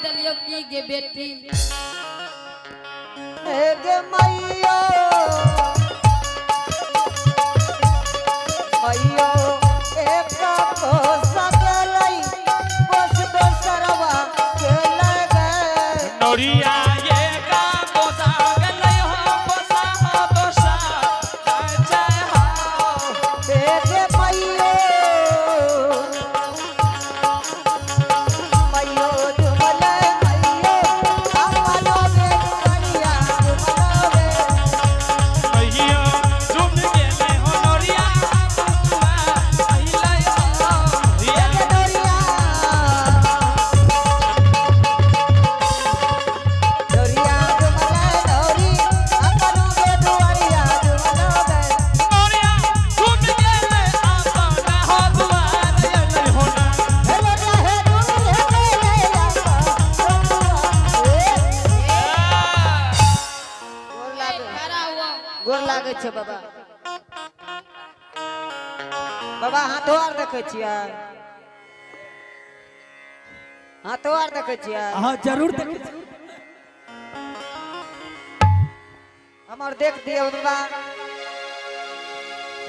दलियो की गे बेटी गे मैया मैया एक को सगलई बस दोसरवा के लगे नोरिया ये का बोसा गले हो बोसा हो दोसा जय हो गे मैया मैया दुमले मैया अपनो गे दुनिया दुमले मैया झूम गेले हो नोरिया बबुआ अहिला हो रिया नोरिया झूम गेले आपना हो दुआर अइले हो ना खड़ा हुआ गोर लागे छै बाबा बाबा हाथो आर देखे छियै हाथो आर देखे छियै हाँ जरूर देखे हमर देख दियौ बाबा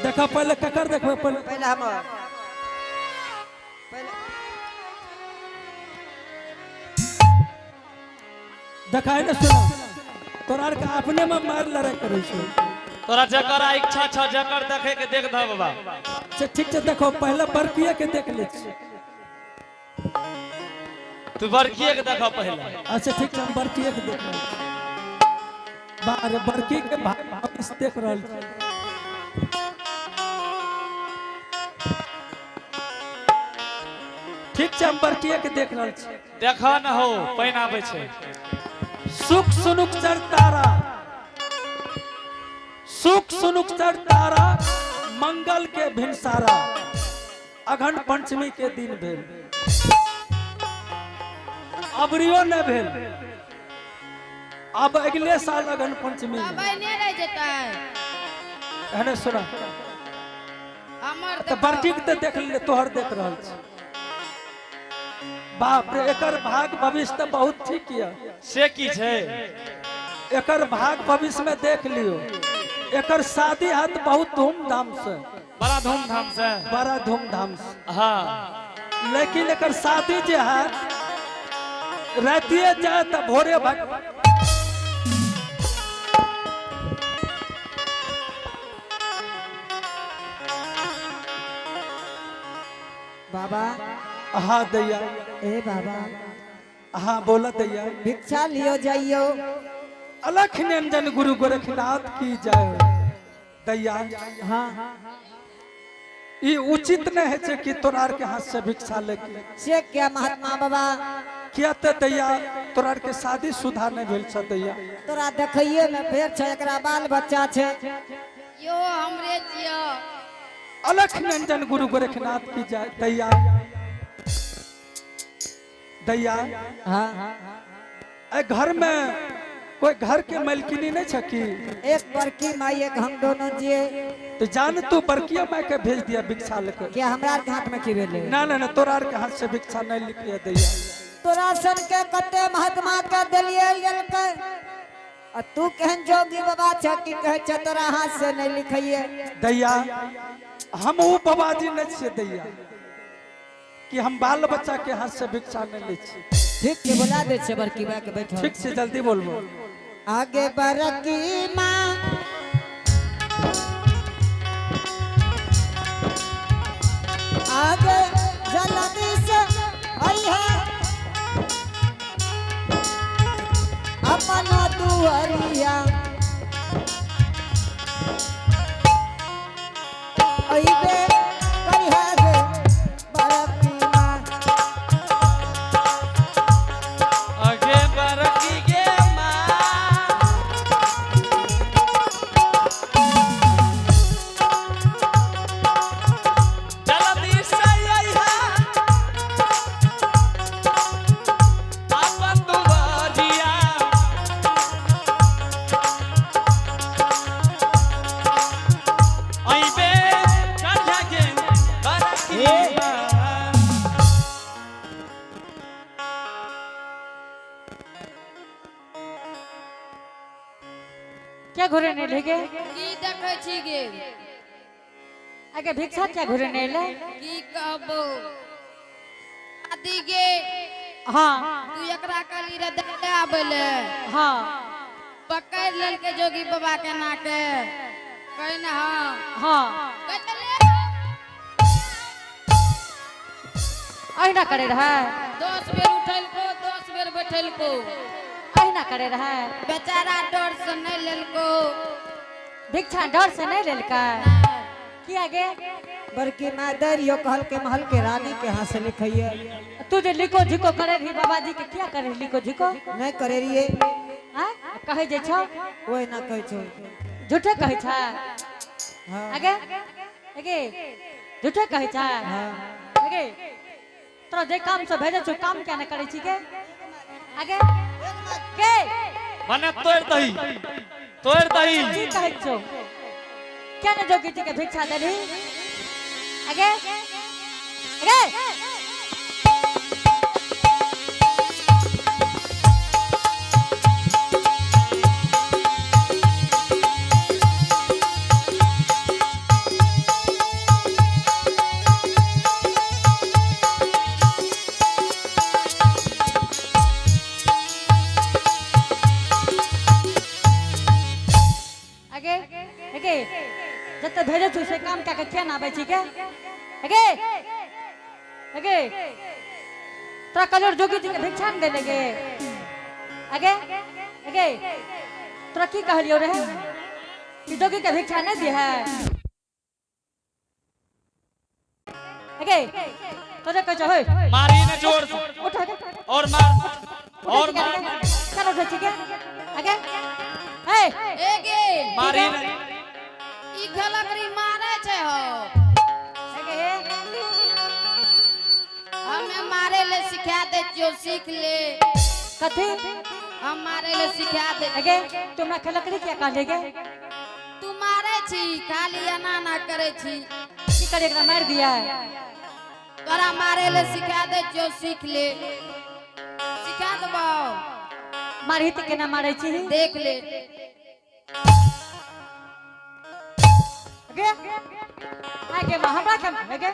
देखा पहले ककर देखो पहले पहले हमर पहले देखा है ना सुना तोरा के अपने में मार लड़ाई करे छो तोरा जकर इच्छा छ जकर देखे के देख द बाबा से ठीक से देखो पहले बरकिए के देख ले छी तू बरखिए के देखो पहले अच्छा ठीक से हम बरकिए के देख ले बार बरकी के भाग देख रहल छी ठीक से हम बरकिए के देख रहल छी देखा न हो पैन आबै छै सुख सुनुक चर तारा सुख सुनुक चर तारा मंगल के भिनसारा अघन पंचमी के दिन भेल अबरियो न भेल अब अगले साल अघन पंचमी में। बाबा नहीं रह जाता है है सुना हमर तो बरकी के देख ले तोहर देख रहल छी बाप रे एकर भाग भविष्य तो बहुत ठीक है से की छै एकर भाग भविष्य में देख लियो एकर शादी हाथ बहुत धूमधाम से बड़ा धूमधाम से बड़ा धूमधाम से हाँ लेकिन एकर शादी जे है रातिए जाए तो भोरे भाग बाबा हाँ दैया ए बाबा हाँ बोला दैया भिक्षा लियो जाइयो अलख निरंजन गुरु गोरखनाथ की जय दैया हाँ ये उचित नहीं है छे कि तोरार के हाथ से भिक्षा लेके से क्या महात्मा बाबा किया ते दैया तोरार के शादी सुधा नहीं भेल छ दैया तोरा देखइए में फेर छै एकरा बाल बच्चा छै यो हमरे जियो अलख निरंजन गुरु गोरखनाथ की जय दैया दैया हाँ ए घर में कोई घर के मालकिनी नहीं छकी एक बड़की माई एक हम दोनों जिए तो जान तू बरकिया माई के भेज दिया भिक्षा लेकर क्या हमरा के हाथ में की भेले ना ना ना तोरार के हाथ से भिक्षा नहीं लिख लिया दैया तोरा सन के कते महात्मा के देलिए के आ तू केहन जोगी बाबा छ कि कहे छ तोरा हाथ से नहीं लिखइए दैया हम वो बाबाजी नहीं छे दैया कि हम बाल बच्चा के हाथ से भिक्षा नहीं ले छी ठीक के बुला दे छे बड़की बा के बैठो ठीक से जल्दी बोलबो आगे बड़की माँ आगे जल्दी से आई है अपना दुआरिया अइबे करिहा गे बड़की माँ आगे बरकी गे माँ जल्दी से आइहा अपन दुआरिया क्या घुरे नहीं लेगे की देखै छी गे आगे भिक्षा क्या घुरे नहीं ले की कहबो आदि गे हाँ तू एकरा कहली रे दे आबेले हाँ पकड़ लेलके जोगी बाबा के नाके कहि ना हाँ हाँ कहले अहिना करे रहा 10 बेर उठैल को 10 बेर बैठैल को अहिना करे रहा बेचारा डर से नहीं लेलको भिक्षा डर से नहीं लेलका किया गे बड़की माँ दरियो कहल के महल के रानी के हाथ से लिखिए तू जे लिको झिको करे रही बाबा जी के क्या करे लिको झिको नहीं करे रहिए हाँ कहे जे छो कोई ना कहे छो झूठे कहे छा हाँ आगे आगे झूठे कहे छा हाँ आगे तोरा जे काम से भेजे छो काम क्या न करे छी के आगे के मने तोड़ दही की कहे छो क्या न जोगी जी के भिक्षा देली आगे आगे आगे आगे जब तक भेजे छू से काम क्या क्या ना आवे छी के आगे आगे तोरा कलर जोगी जी के भिक्षा न दे लेगे आगे आगे तोरा की कहलियो रहे कि जोगी के भिक्षा नहीं दिया है आगे तोरे कह होय मारी ने जोर से उठ आगे और मार और मार चलो उठ के आगे ए ए गे मारी ने ई गलकरी मारे छे हो आगे हमें मारे ले सिखा दे जो सीख ले कथी हम मारे ले सिखा दे आगे तुमरा खलकड़ी क्या कह लेगे तू मारे छी खाली अना करे छी की करे एकरा मार दिया तोरा मारे ले सिखा दे जो सीख ले सिखा दबो मारही त केना मारै छी देख ले आगे आगे हमरा के आगे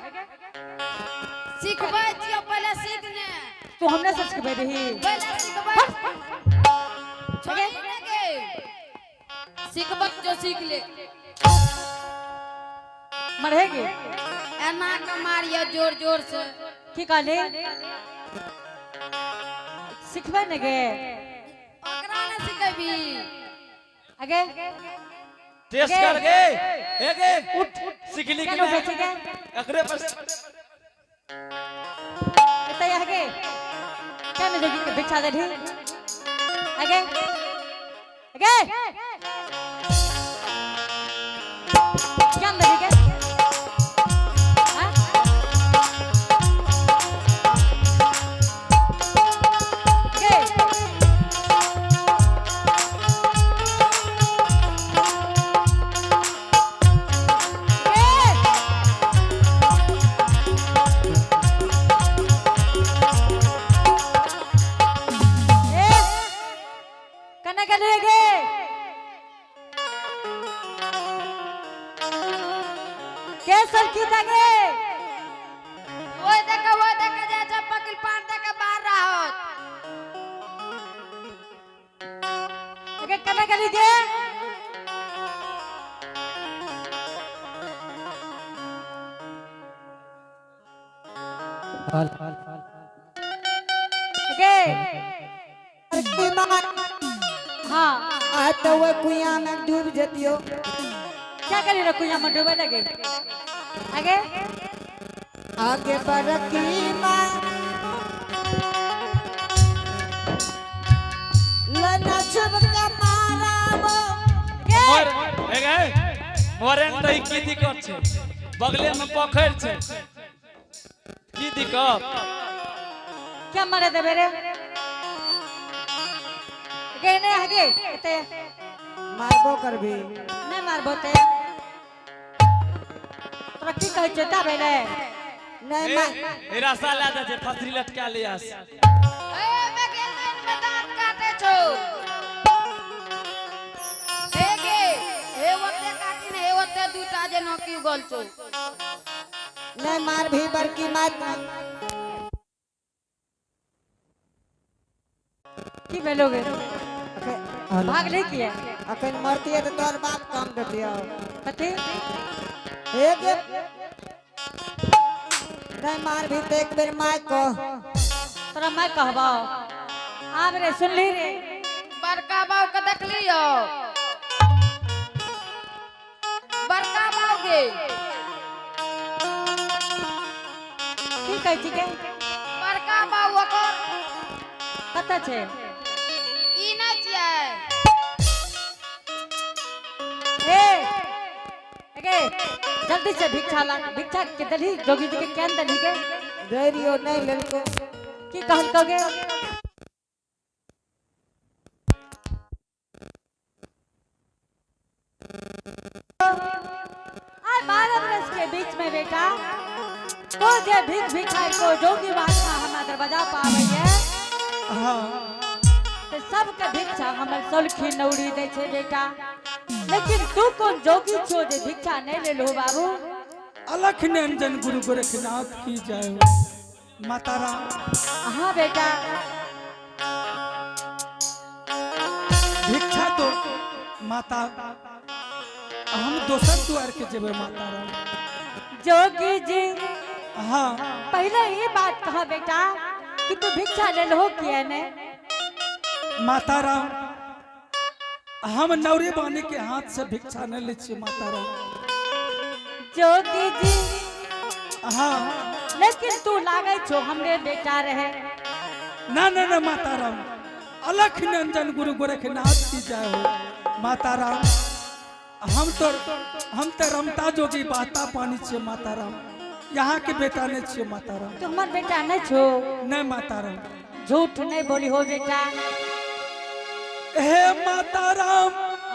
सिखबै छियो पहले सीख ले तू हमने से सिखबै रही पहले सिखबै छोड़ी ने गे सिखबै जो सीख ले मरहेगी एना के मारिया जोर जोर से की कहले सिखबै ने गे ओकरा ने सिखेबी आगे टेस्ट कर गे ए गे उठ सिखली कि केना उठै छी नहीं गे एकरे पर एतै आगे केना जोगी के भिक्षा दे ढी आगे आगे ज्ञान दे गे हां गे कना गले गे केसर की दगे ओए देख जा जा पकड़ पार देख बाहर रहत आगे कना गली गे आगे बड़की माँ हाँ आ तो वो कुइया में डूब जतियो क्या करी रे कुइया में डूबे लगे आगे आगे बड़की माँ लना छुबका माराबो मोर ए गे मोरे न रही की दिक्कत छे बगले में पोखर छे की दिक्कत क्या मारे देबे रे आगे नहीं आगे एते मारबो करबी नहीं मारबो ते तोरा की कहै छै ता भेले नहीं मार ए रसा ला दे जे फसरी लटका ले आस ए में के में दांत काटे छो ए गे बोल छो नहीं मार भी बड़की मात की भेलोगे भाग नहीं किया अखन मरती है तो तोर बाप काम देती है कथी एक नहीं मार भी तो एक बेर माय को तोरा मैं कहबो आब रे सुन ली रे बड़का बाऊ के देख लियो बड़का बाऊ के की कहै छी के बड़का बाऊ ओकर कतऽ छै ई ना छियै ए एगे जल्दी से भिक्षा ला भिक्षा के दली जोगी जी के केन दली के दे रियो नहीं लेलको की कहलकोगे आय 12 बरस के बीच में बेटा तो जे भीख भिखारी को जोगी महात्मा हमरा दरवाजा पावे है हाँ तो सबके भिक्षा हमर सोलखी नौरी दे छे बेटा लेकिन तू कौन जोगी छो जे भिक्षा नहीं ले लो बाबू अलख निरंजन गुरु गोरखनाथ की जय माता राम। हाँ बेटा भिक्षा तो माता हम दोसर द्वार के जेबे माता राम। जोगी जी हाँ पहले ये बात कहा बेटा कि तू भिक्षा ले लो किया ने माता राम हम नौरे बाने के हाथ से भिक्षा न ले छिए माता राम। जोगी जी हाँ लेकिन तू लागे छो हमरे बेटा रहे ना ना ना माता राम अलख निरंजन गुरु गोरखनाथ की जय हो माता राम। हम तो रमता जोगी बाता पानी छे माता राम यहाँ के बेटा नहीं छे माता राम। तू हमार बेटा नहीं छो नहीं माता राम झूठ नहीं बोली हो बेटा हे माता राम।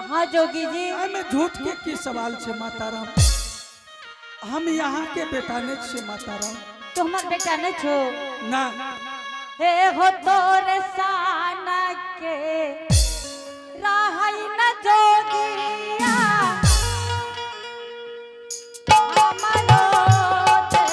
हाँ जोगी जी हमें झूठ के की सवाल छे माता राम हम यहाँ के बेटा नहीं छे माता राम। तू हमार बेटा नहीं छो ना हे हो तोरे साना के राहई न जोगिया हमरो दे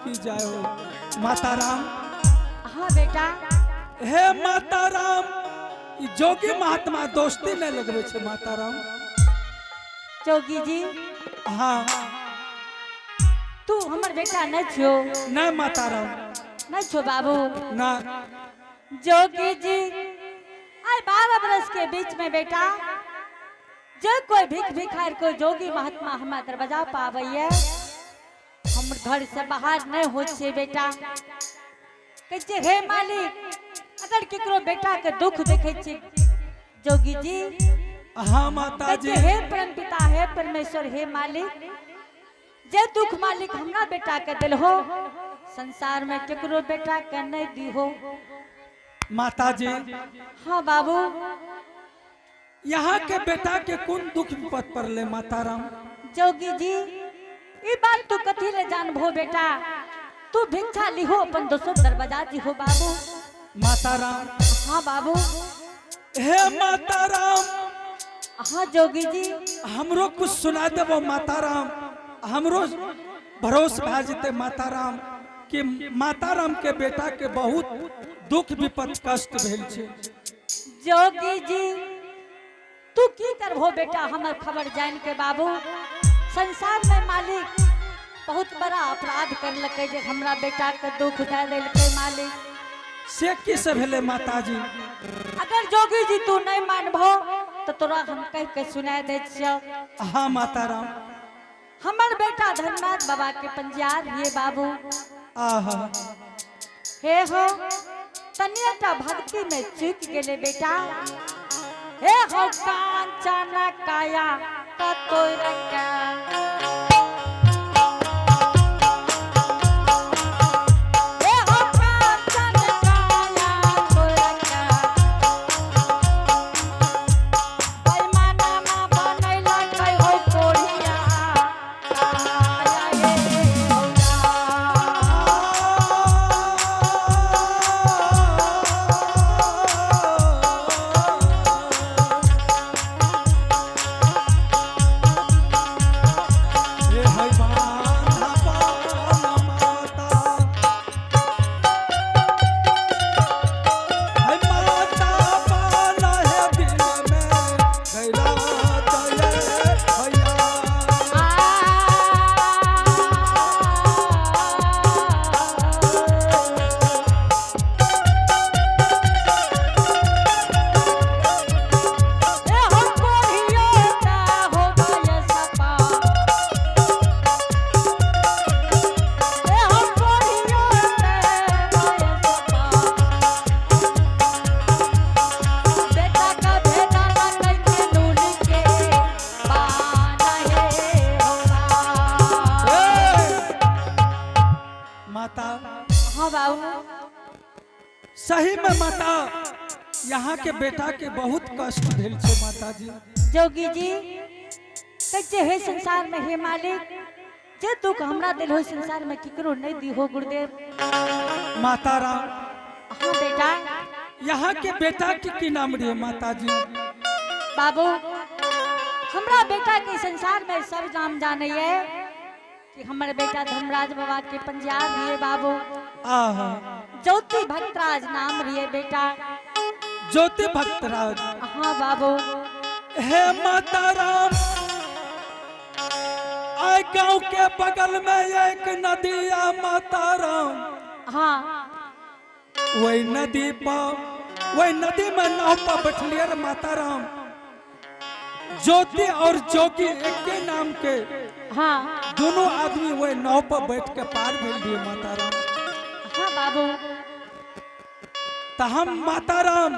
की जय हो माता राम। हाँ बेटा हे माता राम ई जोगी महात्मा दोस्ती नहीं लगवे छे माता राम। जोगी जी हाँ तू हमर बेटा नहीं छो नहीं माता राम नहीं छो बाबू ना। जोगी जी आय 12 बरस के बीच में बेटा जो कोई भीख भिखारी को जोगी महात्मा हमारे दरवाजा पावे हम घर से बाहर नहीं हो छे बेटा कहते हे मालिक अगर केकरो बेटा के दुख देखे छे जोगी जी हाँ माता जी हे परम पिता हे परमेश्वर हे मालिक जे दुख मालिक हमरा बेटा के दिल हो संसार में केकरो बेटा के नहीं दिहो। माता जी, हाँ बाबू, यहाँ के बेटा के कौन दुख विपद पड़ले माता राम? जोगी जी ई बात तू कथी ले जानबो बेटा, तू भिक्षा लिहो अपन दोसर दरवाजा दिहो बाबू। माता राम, हाँ बाबू, हे माता राम, हाँ जोगी जी, हमरो कुछ सुना देबो माता राम, हमरो भरोस भा जेते माता राम कि माता राम के बेटा के बहुत दुख विपद कष्ट भेल छे। जोगी जी तू की करबो बेटा हमर खबर जान के बाबू। संसार में मालिक बहुत बड़ा अपराध करलकै जे हमरा बेटा के दुख दे देलकै मालिक। से की से भेले माता जी? अगर जोगी जी तू नहीं मानबो तो तोरा हम कह के सुना दे छियो। हाँ माता राम। हमर बेटा धननाथ बाबा के पंजियार ये बाबू। आहा, हे हो तनियटा भक्ति में चूक गेले बेटा। हे हो कांचन काया का तोरा का, हे हो कांचन काया तोरा का, बेईमाना मा बनैला कै हो कोढ़िया काया हे होला। सही में माता, यहाँ के बेटा के बहुत कष्ट भेल छे माता जी। जोगी जी कैसे है संसार में हे मालिक, जे दुख हमरा दिल हो संसार में किकरो नहीं दी हो गुरुदेव। माता राम, हाँ बेटा। यहाँ के बेटा की नाम रे माता जी? बाबू हमरा बेटा के संसार में सब नाम जाने है कि हमारे बेटा धर्मराज बाबा के पंजियार दिए बाबू। आहा, ज्योति भक्तराज नाम रिए बेटा। ज्योति भक्तराज? हाँ बाबू। हे माता राम, आय गांव के बगल में एक नदी है माता राम। हाँ, वही नदी में नाव पर बैठलिए रे माता राम। ज्योति और जोगी एक के नाम के हाँ, दोनों आदमी वही नाव पर बैठ के पार भेल दिए माता राम। हाँ बाबू। तो हम माता राम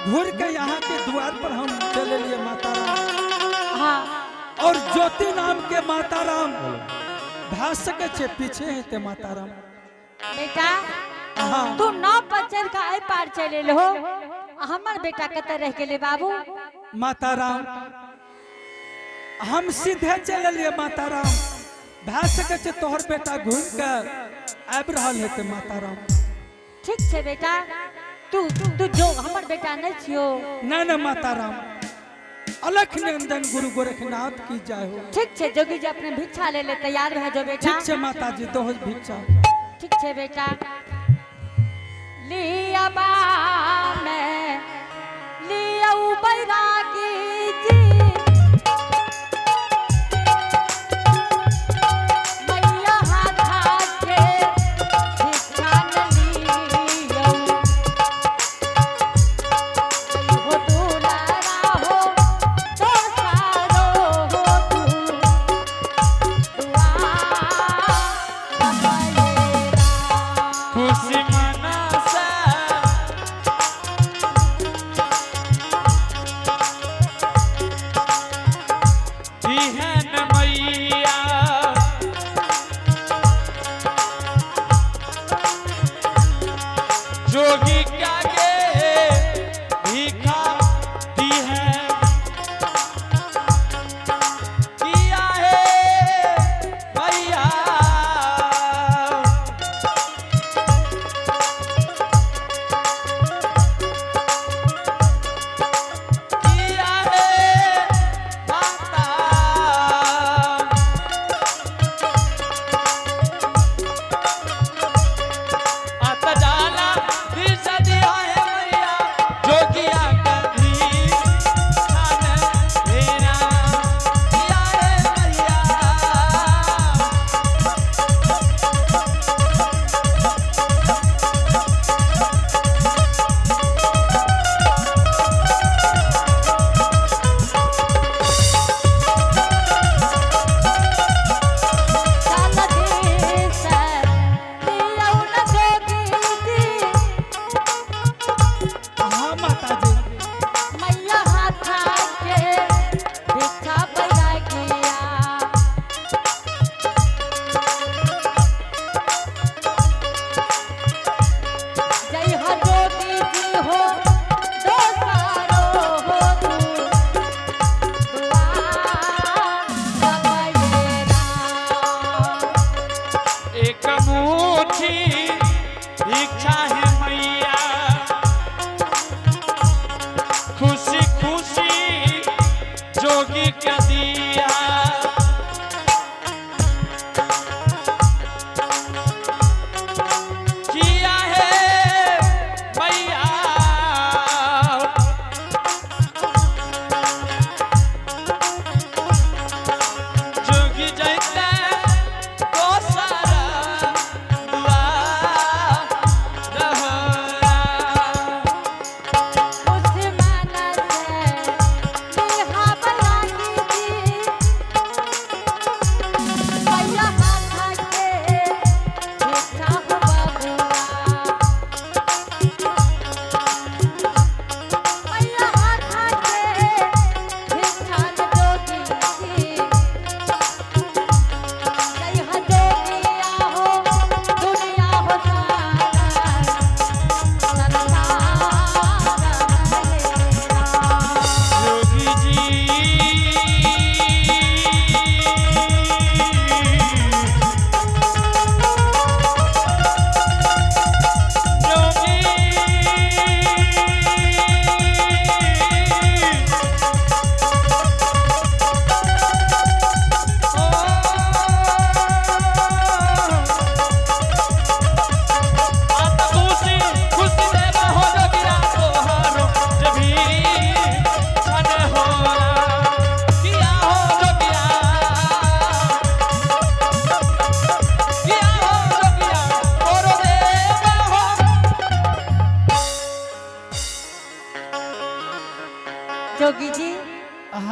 घूर के यहाँ के द्वार पर हम चले लिए माता राम। हाँ, और ज्योति नाम के माता राम भाग सके छे पीछे है ते माता राम। बेटा हाँ, तू नाव पर चढ़ के आई पार चले लो, हमर बेटा कते रह गेले बाबू। माता राम हम सीधे चले लिए माता राम, भाग सके छे तोहर बेटा घूम के आब रहल है ते माता राम। ठीक छे बेटा, तू तू जो हमर बेटा नहीं छियो। नहीं माता राम, अलख नंदन गुरु गोरखनाथ की जय हो। ठीक छे जोगी जी अपने भिक्षा ले ले तैयार भे जो बेटा। ठीक छे माता जी, दोहज भिक्षा। ठीक छे बेटा। लिया बा मैं लिया बैरागी जी, मैया हाथ के भिक्षा न लियो, हो दुलारा हो तो सारो हो तू दुआ खुशी मनसा बिहन मैया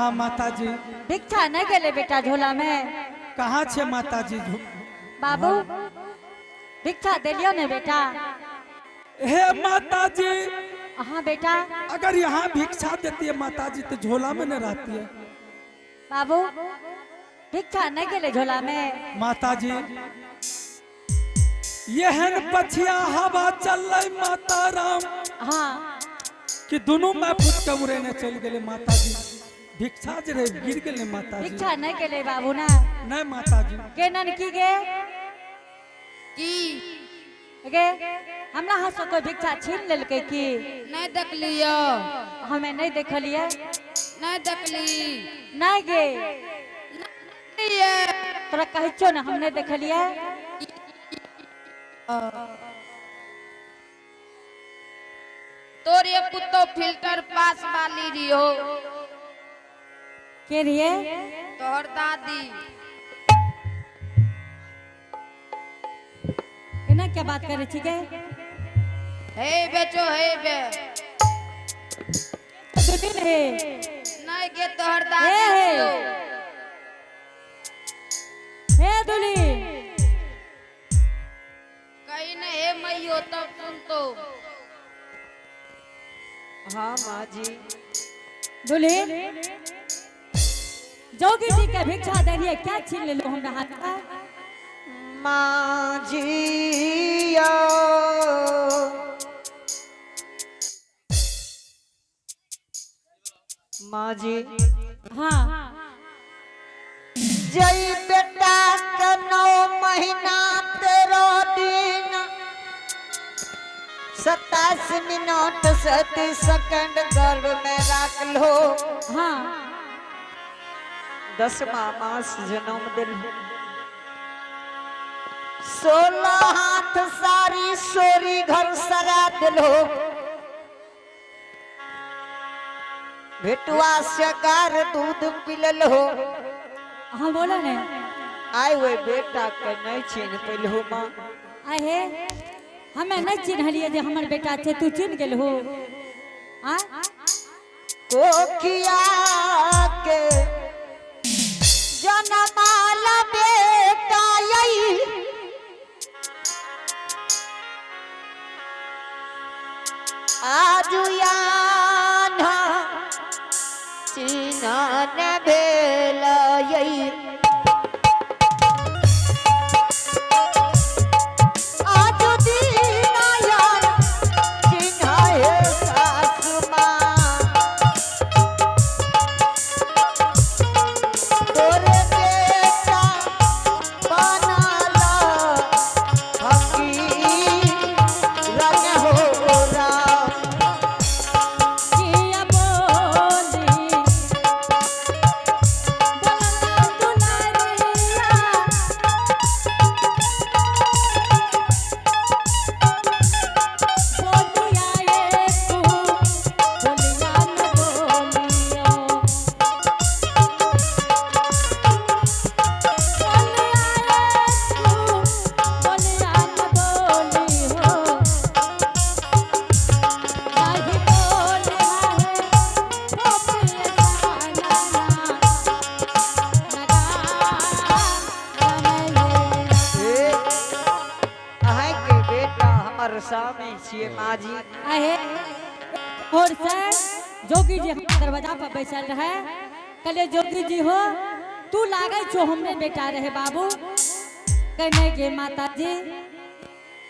हाँ माता जी। भिक्षा नहीं गेले बेटा झोला में? कहाँ छे माता जी? बाबू भिक्षा दिलियो ने बेटा? हे माता जी, हाँ बेटा। अगर यहाँ भिक्षा देती है माता जी तो झोला में न रहती है। बाबू भिक्षा नहीं गेले झोला में? माता जी यहन पछिया हवा चल रही माता राम हाँ कि दोनों मैं पुत के उड़े ने चल गए माता जी। भिक्षा जरे गिर गए माता जी। भिक्षा नहीं गेले बाबू ना? नहीं माता जी। के नन की गे गे हमरा हाथ से कोई भिक्षा छीन लेलकै की? नहीं देख लियो, हमें नहीं देखलिए। नहीं देख ली, नहीं गे ये तोरा कहै छो ना हम नहीं देखलिए। तोर ये कुत्तो फिल्टर पास वाली रियो, के रिए? तोहर दादी। इना क्या बात करे छी गे? हे बेचो हे बे, दुदिन है नहीं गे तोहर हे दादी हे रियो। हे दुली कहीं न हे मैयो तब सुन तो। हाँ माँ जी। दुली जोगी जी के भिक्षा दे रही है, क्या छीन ले लो हमरा हाथ का? माँ जी यो माँ जी। हाँ जय बेटा के 9 महीना 13 दिन 27 मिनट 37 सेकंड गर्भ में रख लो। हाँ 10वां मास जन्म दिल 16 हाथ सारी सोरी घर सरा दिलो। भेटुआ से गार दूध पिलल हो। हाँ बोला ने आए हुए बेटा के नहीं छीन पिलहो माँ। आए हे हमें नहीं चिन्हलिए जे हमर बेटा छे, तू चिन्ह गेल हो? कोखिया के जनमाला बेटा यही आजुयाना चिन्हन भेल यही। आजु दीना यार चिन्हाए सासु माँ। तोरे बेटा बनाला फकीरन हो राम। किया बोली बोलला दुलारिया बोलिया ये तू बोलिया न बोलियो बोलिया ये तू बोलिया न अहाँ के बेटा हमर सामने छिए माँ जी। आहे और से जोगी जी हमरा दरवाजा पर बैठल रहे, कहले जोगी जी हो तू लागे छो हमरे बेटा रहे बाबू। कहने के माता जी